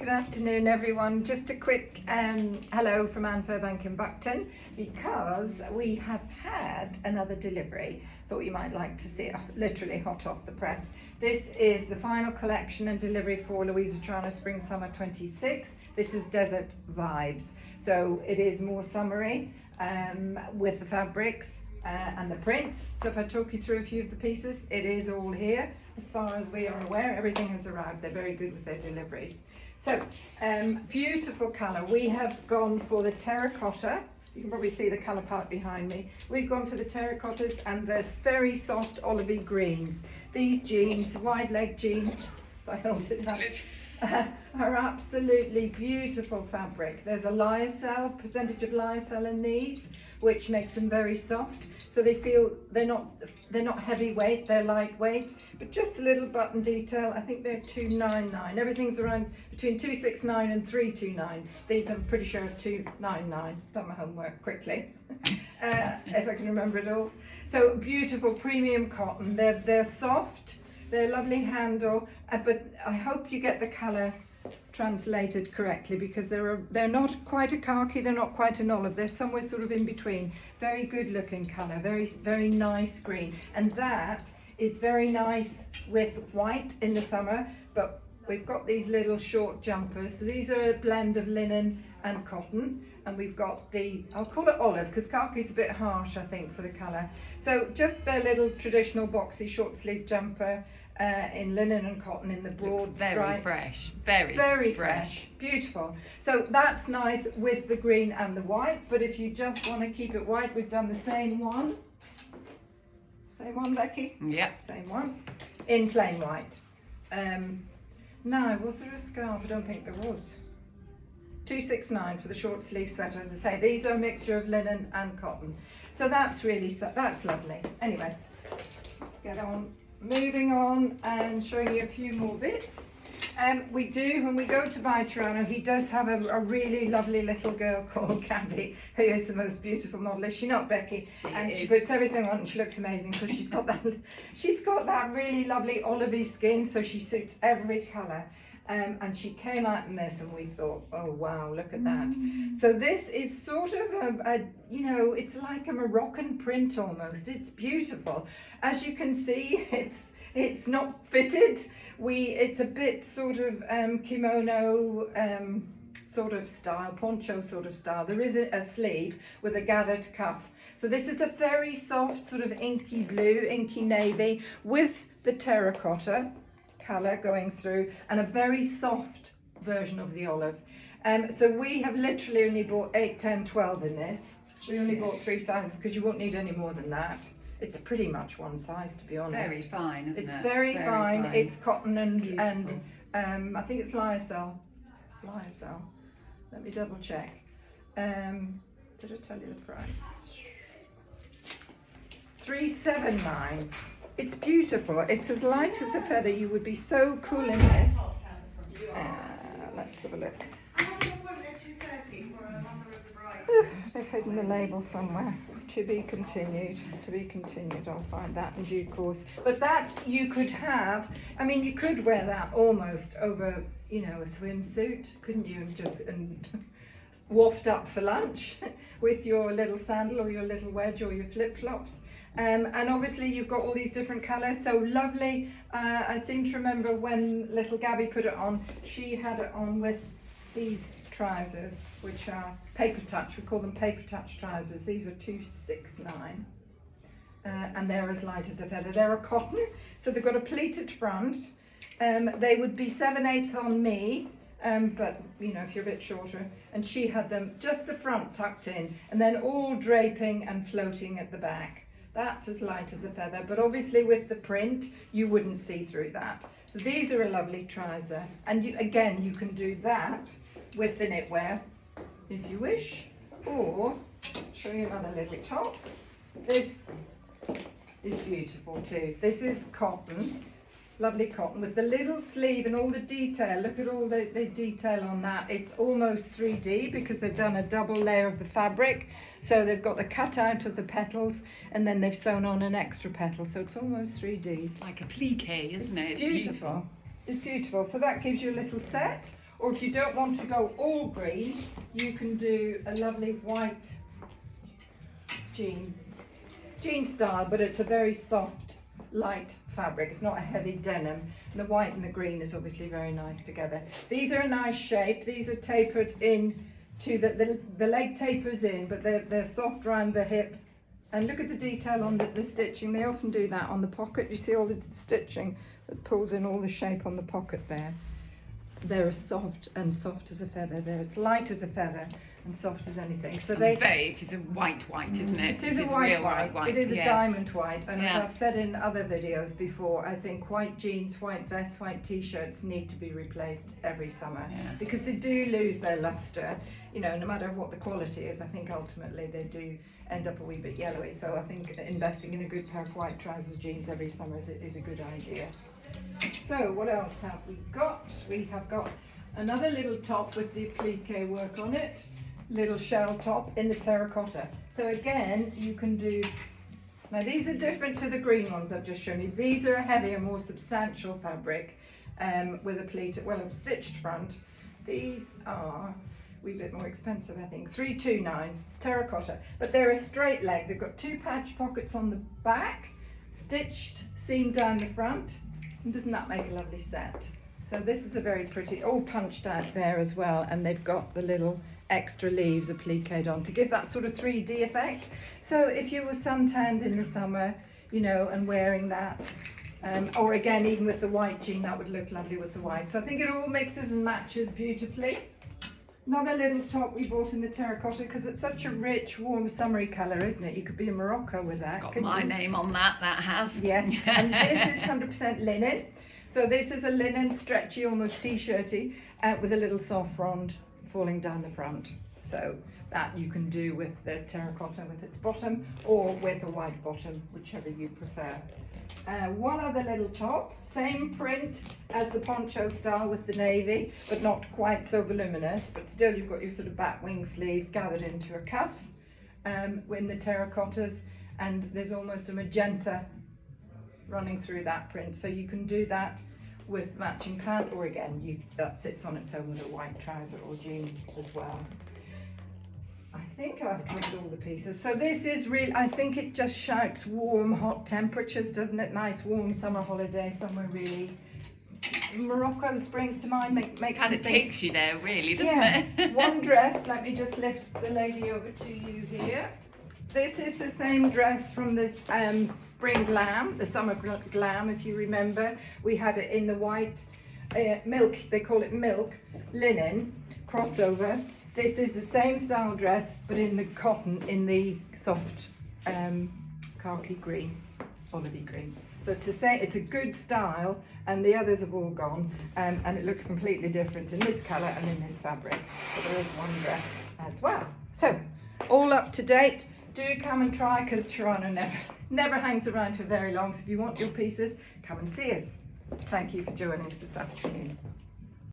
Good afternoon everyone. Just a quick hello from Anne Fairbank in Buckton, because we have had another delivery. Thought you might like to see it literally hot off the press. This is the final collection and delivery for Luisa Cerano Spring Summer 26. This is Desert Vibes, so it is more summery with the fabrics and the prints. So if I talk you through a few of the pieces, it is all here. As far as we are aware, everything has arrived. They're very good with their deliveries. So, beautiful colour. We have gone for the terracotta. You can probably see the colour palette behind me. We've gone for the terracottas and there's very soft olivey greens. These jeans, wide leg jeans, if I hold it up, are absolutely beautiful fabric. There's a lyocell, percentage of lyocell in these, which makes them very soft. So they feel they're not heavyweight, they're lightweight, but just a little button detail. I think they're $299. Everything's around between $269 and $329. These I'm pretty sure are $299. Done my homework quickly, if I can remember it all. So beautiful premium cotton. They're soft. They're lovely handle, but I hope you get the colour translated correctly, because they're not quite a khaki, they're not quite an olive, they're somewhere sort of in between. Very good looking colour, very nice green, and that is very nice with white in the summer. But we've got these little short jumpers, so these are a blend of linen and cotton, and we've got the, I'll call it olive because khaki is a bit harsh I think for the colour. So just their little traditional boxy short sleeve jumper in linen and cotton in the broad stripe. Very fresh, very fresh, beautiful. So that's nice with the green and the white, but if you just want to keep it white, we've done the same one, Becky? Yep, same one in plain white. Now, was there a scarf? I don't think there was. $269 for the short sleeve sweater. As I say, these are a mixture of linen and cotton, so that's lovely. Anyway, get on, moving on and showing you a few more bits. We do, when we go to buy Cerano, he does have a really lovely little girl called Gabby, who is the most beautiful model. Is she not, Becky? She puts everything on and she looks amazing because she's got that really lovely olivey skin, so she suits every colour. And she came out in this and we thought, oh wow, look at that. So this is sort of it's like a Moroccan print almost. It's beautiful. As you can see, it's not fitted. It's a bit sort of kimono sort of style, poncho sort of style. There is a sleeve with a gathered cuff. So this is a very soft sort of inky blue, inky navy with the terracotta colour going through, and a very soft version of the olive. So we have literally only bought 8, 10, 12 in this. We only bought 3 sizes because you won't need any more than that. It's pretty much one size, to be honest. Very fine, isn't it? It's very fine. It's cotton and I think it's lyocell. Let me double check. Did I tell you the price? $379. It's beautiful. It's as light as a feather. You would be so cool in this. Let's have a look. They've hidden the label somewhere. To be continued. To be continued. I'll find that in due course. But that you could have. I mean, you could wear that almost over, a swimsuit, couldn't you? And waft up for lunch with your little sandal or your little wedge or your flip-flops. And obviously you've got all these different colours, so lovely. I seem to remember when little Gabby put it on, she had it on with these trousers, which are paper touch. We call them paper touch trousers. These are $269, and they're as light as a feather. They're a cotton, so they've got a pleated front. They would be 7/8 on me, but if you're a bit shorter. And she had them just the front tucked in, and then all draping and floating at the back. That's as light as a feather, but obviously with the print, you wouldn't see through that. So these are a lovely trouser. And you can do that with the knitwear if you wish, or show you another little top. This is beautiful too. This is cotton. Lovely cotton with the little sleeve and all the detail. Look at all the detail on that. It's almost 3D because they've done a double layer of the fabric. So they've got the cutout of the petals and then they've sewn on an extra petal. So it's almost 3D. It's like a plique, isn't it? It's beautiful. It's beautiful. So that gives you a little set. Or if you don't want to go all green, you can do a lovely white jean style, but it's a very soft, light fabric. It's not a heavy denim. And the white and the green is obviously very nice together. These are a nice shape. These are tapered in to the leg tapers in, but they're soft around the hip. And look at the detail on the stitching. They often do that on the pocket. You see all the stitching that pulls in all the shape on the pocket there. They're as soft as a feather there. It's light as a feather and soft as anything. So it is a white, isn't it? It is a white. It is a diamond white. And yeah. as I've said in other videos before, I think white jeans, white vests, white t-shirts need to be replaced every summer, because they do lose their luster. You know, no matter what the quality is, I think ultimately they do end up a wee bit yellowy. So I think investing in a good pair of white trouser jeans every summer is a good idea. So what else have we got? We have got another little top with the applique work on it, little shell top in the terracotta. So again, you can do, now these are different to the green ones I've just shown you. These are a heavier, more substantial fabric with a pleated, well, a stitched front. These are a wee bit more expensive, I think, $329 terracotta, but they're a straight leg. They've got 2 patch pockets on the back, stitched seam down the front. And doesn't that make a lovely set? So this is a very pretty, all punched out there as well, and they've got the little extra leaves appliqued on to give that sort of 3D effect. So if you were suntanned in the summer, you know, and wearing that, or again, even with the white jean, that would look lovely with the white. So I think it all mixes and matches beautifully. Another little top we bought in the terracotta, because it's such a rich, warm, summery colour, isn't it? You could be in Morocco with that. It's got my name on that has. Yes, and this is 100% linen. So this is a linen, stretchy, almost t-shirty, with a little soft frond falling down the front. So that you can do with the terracotta with its bottom, or with a white bottom, whichever you prefer. One other little top, same print as the poncho style with the navy, but not quite so voluminous, but still you've got your sort of back wing sleeve gathered into a cuff in the terracottas, and there's almost a magenta running through that print. So you can do that with matching pant, or again, that sits on its own with a white trouser or jean as well. I think I've covered all the pieces. So this is really, I think it just shouts warm, hot temperatures, doesn't it? Nice, warm summer holiday, somewhere really. Morocco springs to mind, makes kind me of think. takes you there, really, doesn't it? One dress, let me just lift the lady over to you here. This is the same dress from the spring glam, the summer glam, if you remember. We had it in the white milk, they call it milk, linen, crossover. This is the same style dress, but in the cotton, in the soft khaki green, olivey green. So it's the same, it's a good style, and the others have all gone, and it looks completely different in this colour and in this fabric. So there is one dress as well. So, all up to date. Do come and try, because Cerano never hangs around for very long. So if you want your pieces, come and see us. Thank you for joining us this afternoon.